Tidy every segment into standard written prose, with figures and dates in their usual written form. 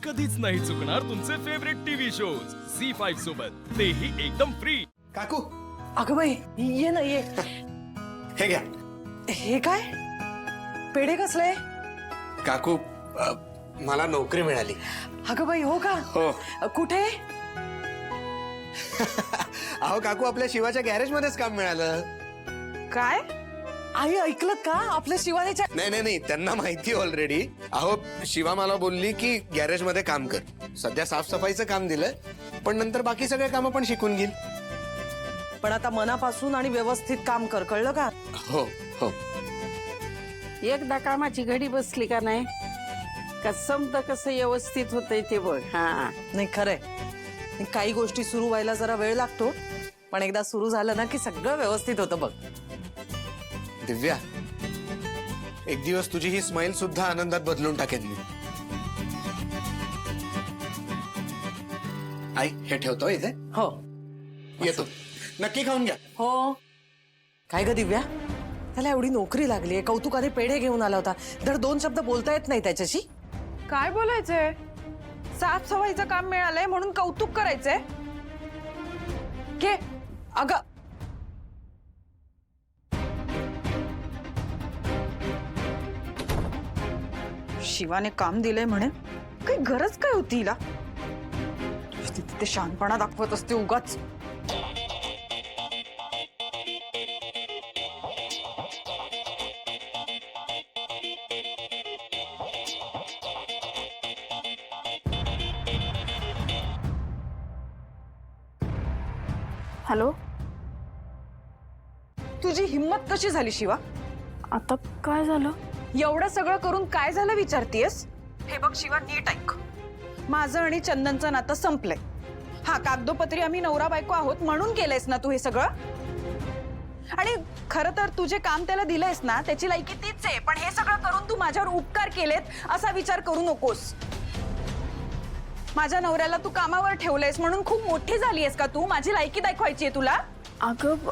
कधीच नाही चुकणार तुमचे फेवरेट टीव्ही शोज झी5 सोबत, तेही एकदम फ्री। काकू अगं बाई ये ना ये। हे घ्या। हे काय पेढे कसले? काकू मला नोकरी मिळाली। अगं बाई हो का? हो। कुठे? अहो काकू आपल्या शिवाच्या गॅरेज मध्येच काम मिळालं। काय आई ऐकलत का? आपल्या शिवानीच्या नाही त्यांना माहिती ऑलरेडी। अहो शिवा मला बोलली की गॅरेज मध्ये काम कर। सध्या साफसफाईचं काम दिलंय, पण नंतर बाकी सगळे काम पण शिकून घेईल। पण आता मनापासून आणि व्यवस्थित काम कर, कळलं का? हो हो। एकदा कामाची घडी बसली का नाही का समजा कसं व्यवस्थित होतंय ते बघ। हा नाही खरंय, काही गोष्टी सुरू व्हायला जरा वेळ लागतो, पण एकदा सुरू झालं ना की सगळं व्यवस्थित होतं बघ। दिव्या, एक दिवस तुझी ही स्माइल सुद्धा आनंदात बदलून टाकेन मी। आई हे ठेवतो इथे। हो येतो, नक्की खाऊन घ्या। हो। काय ग दिव्या, त्याला एवढी नोकरी लागली, कौतुकाने पेढे घेऊन आला होता, धड दोन शब्द बोलता येत नाही त्याच्याशी? काय बोलायचंय? साफसफाईचं काम मिळालंय म्हणून कौतुक करायचंय? घे अगं, शिवाने काम दिलंय म्हणे, काही गरज काय होती हिला? तिथे शहाणपणा दाखवत असते उगाच। हॅलो, तुझी हिम्मत कशी झाली शिवा? आता काय झालं? एवढं सगळं करून काय झालं विचारतीयस? हे बघ शिवा, नीट ऐक। माझं आणि चंदनचं नातं संपलंय। हा, कागदोपत्री आम्ही नवरा बायको आहोत म्हणून केलंयस ना तू हे सगळं? आणि खरं तर तुझे काम त्याला दिलंयस ना, त्याची लायकी तीच आहे, पण हे सगळं करून तू माझ्यावर उपकार केलेत असा विचार करू नकोस। माझ्या नवऱ्याला तू कामावर ठेवलंयस म्हणून खूप मोठी झालीयस का तू? माझी लायकी दाखवायची आहे तुला? अगं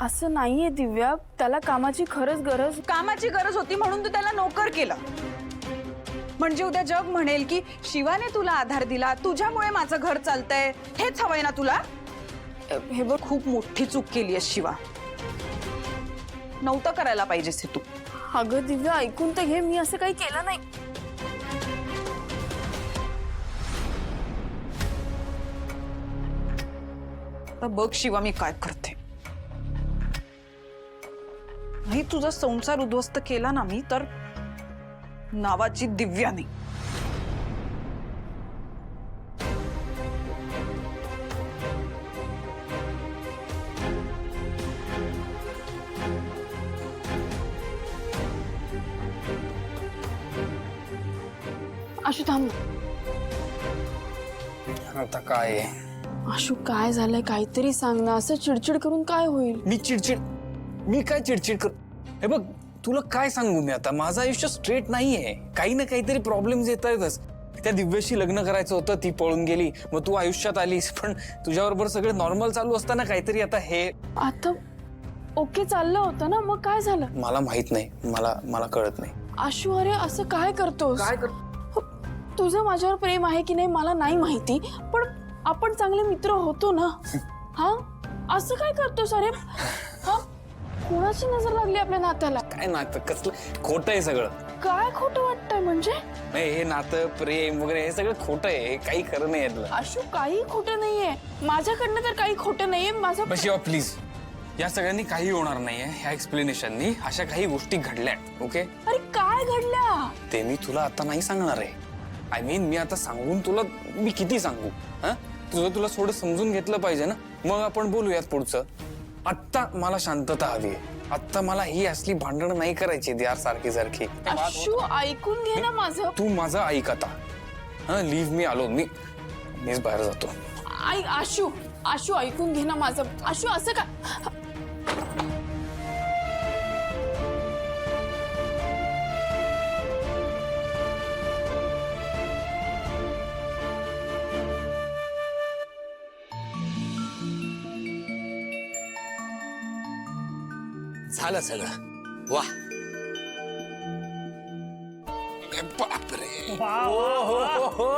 असं नाहीये दिव्या, त्याला कामाची खरंच गरज। कामाची गरज होती म्हणून तू त्याला नोकर केलं, म्हणजे उद्या जग म्हणेल की शिवाने तुला आधार दिला, तुझ्यामुळे माझं घर चालतंय, हेच हवंय ना तुला? हे बघ, खूप मोठी चूक केली आहेस शिवा, नव्हतं करायला पाहिजेस हे तू। अगं दिव्या ऐकून तर घे, मी असं काही केलं नाही। तर बघ शिवा, मी काय करते। नाही तुझा संसार उद्ध्वस्त केला ना मी, तर नावाची दिव्या नाही। आशू थांब। आता काय आशू काय झालंय, काहीतरी सांग ना, असं चिडचिड करून काय होईल? मी काय चिडचिड कर? हे बघ, तुला काय सांगू मी आता, माझं आयुष्य स्ट्रेट नाहीये, काही ना काहीतरी प्रॉब्लेम्स येत आहेतच। त्या दिव्याशी लग्न करायचं होतं, ती पळून गेली, मग तू आयुष्यात आलीस, पण तुझ्याबरोबर सगळं नॉर्मल चालू असताना काहीतरी आता हे आता ओके चाललं होतं ना, मग काय झालं? मला माहित नाही, मला कळत नाही। आशू अरे असं काय करतोस? काय कर? तुझं माझ्यावर प्रेम आहे की नाही मला नाही माहिती, पण आपण चांगले मित्र होतो ना। हा, असं काय करतोस अरे? हा, कोणाची नजर लागली आपल्या नात्याला? काय नातं कसलं खोटं आहे सगळं? काय खोटं वाटतंय म्हणजे? नाही, हे नातं प्रेम वगैरे हे सगळं खोटं आहे, हे काही खरं नाही यातलं। आशू काही खोटं नाहीये, माझ्याकडनं तर काही खोटं नाहीये। माझं बस शिवा प्लीज, या सगळ्यांनी काही होणार नाहीये, ह्या एक्सप्लेनेशननी अशा काही गोष्टी घडल्या, ओके? अरे काय घडल्या? ते मी तुला आता नाही सांगणार आहे। आय मीन, मी आता सांगून तुला मी किती सांगू? हा, तुला थोडं समजून घेतलं पाहिजे ना, मग आपण बोलूयात पुढचं। आत्ता मला शांतता हवी आहे, आत्ता मला ही असली भांडणं नाही करायची यार, सारखी सारखी। आशू ऐकून घे ना माझं। तू माझं ऐक आता। हा, लीव्ह मी आलो, मीच बाहेर जातो। आशू ऐकून घे ना माझं। आशू असं का? झालं सगळं, वा। बापरे, हो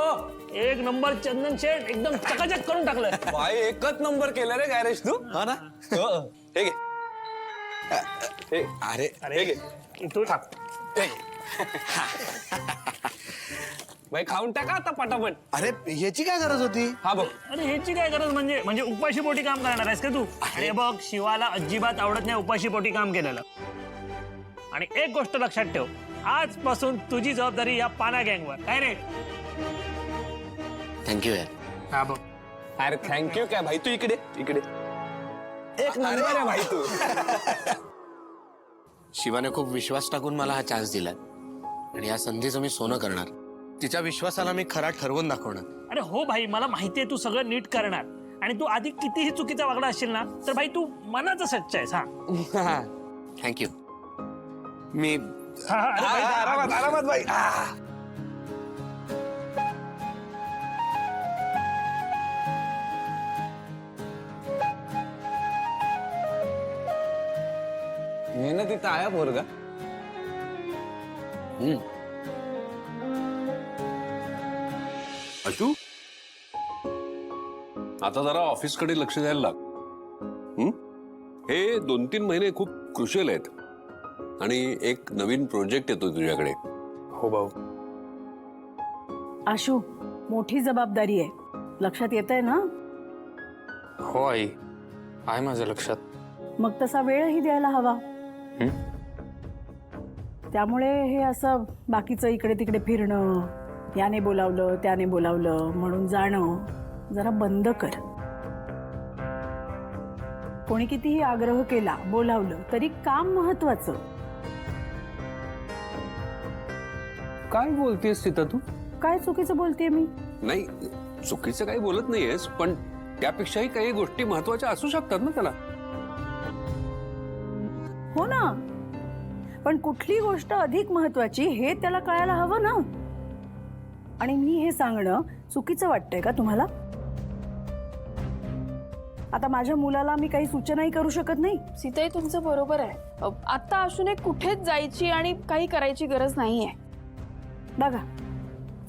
एक नंबर चंदन शेठ एकदम चकाचक करून टाकलं. भाई एकच नंबर केलं रे गॅरेज तू. हा ना. हे घे. अरे अरे तू टाक. भाई खाऊन टाका आता पटापट. अरे याची काय गरज होती? हा बघ. अरे ह्याची काय गरज म्हणजे उपाशी पोटी काम करणार आहेस का तू? अरे बघ शिवाला अजिबात आवडत नाही उपाशी पोटी काम केलेलं. आणि एक गोष्ट लक्षात ठेव, आजपासून तुझी जबाबदारी या पाना गँगवर. काय रे? थँक्यू यार. हा बघ. अरे थँक्यू काय भाई, तू इकडे इकडे. एक नंबर आहे भाई तू. शिवाने खूप विश्वास टाकून मला हा चान्स दिलाय आणि या संधीचं मी सोनं करणार. तिच्या विश्वासाला मी खरा ठरवून दाखवणार. अरे हो भाई, मला माहितीये तू सगळं नीट करणार. आणि तू आधी कितीही चुकीचा वागला असशील ना, तर भाई तू मनाचं सच्चा आहेस. हा थँक्यू. मी हा, हा, अरे भाई, आरामात आरामात भाई. मेहनतीचा आया पोरगा. अशू, आता जरा ऑफिसकडे लक्ष द्यायला लाग. हे 2-3 महिने खूप क्रुशियल आहेत आणि एक नवीन प्रोजेक्ट येतो तुझ्याकडे. हो भाऊ. आशू, मोठी जबाबदारी आहे, लक्षात येत आहे ना? हो आई, आहे माझ्या लक्षात. मग तसा वेळही द्यायला हवा. त्यामुळे हे असं बाकीचं इकडे तिकडे फिरणं, याने बोलावलं त्याने बोलावलं म्हणून जाणं जरा बंद कर. कोणी कितीही आग्रह केला, बोलावलं तरी काम महत्वाचं. काय बोलतेस सीता तू? काय चुकीचं बोलतेय मी? नाही, चुकीचं काही बोलत नाहीयेस, पण त्यापेक्षाही काही गोष्टी महत्वाच्या असू शकतात ना त्याला. हो ना, पण कुठली गोष्ट अधिक महत्वाची हे त्याला कळायला हवं ना. आणि मी हे सांगणं चुकीचं वाटतंय का तुम्हाला? आता माझ्या मुलाला मी काही सूचनाही करू शकत नाही. सीताई तुमचं बरोबर आहे. आता आशूने कुठेच जायची आणि काही करायची गरज नाहीये. बघा,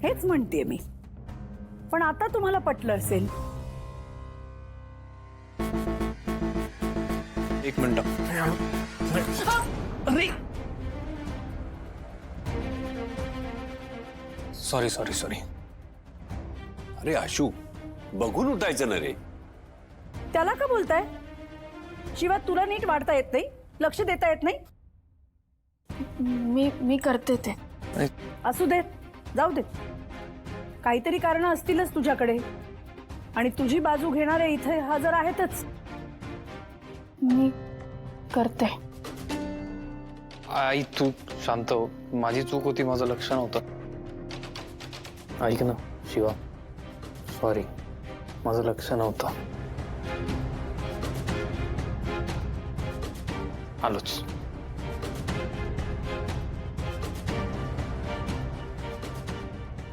हेच म्हणतेय मी. पण आता तुम्हाला पटलं असेल. एक मिनिट. अरे सॉरी सॉरी सॉरी. अरे आशू, बघून उठायचं ना रे. त्याला का बोलताय? शिवाय तुला नीट वाढता येत नाही, लक्ष देता येत नाही. मी करते ते. असू दे, जाऊ दे. काहीतरी कारण असतीलच तुझ्याकडे आणि तुझी बाजू घेणारे इथे हजर आहेतच. मी करते. आई तू शांत हो, माझी चूक होती, माझं लक्ष नव्हतं. ऐक ना शिवा, सॉरी, माझं लक्ष नव्हतं. आलोच.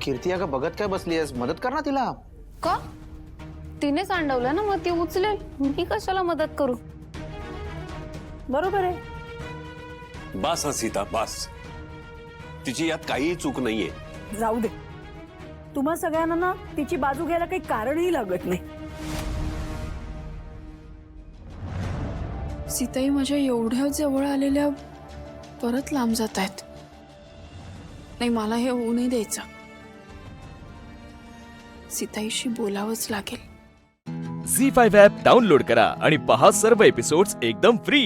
कीर्ती अगं बघत काय बसलीयस, मदत कर ना तिला. का? तिनेच आणलं ना, मग ती उचलेल, मी कशाला मदत करू? बरोबर आहे. बास हा सीता, बास. तिची यात काहीही चूक नाहीये. जाऊ दे. तुम्हा सगळ्यांना ना तिची बाजू घ्यायला काही कारणही लागत नाही. सीताई माझ्या एवढ्या जवळ आलेल्या परत लांब जात आहेत. नाही, मला हे होऊ नाही द्यायचं. सीताईशी बोलावंच लागेल. झी5 ॲप डाउनलोड करा आणि पहा सर्व एपिसोड्स एकदम फ्री.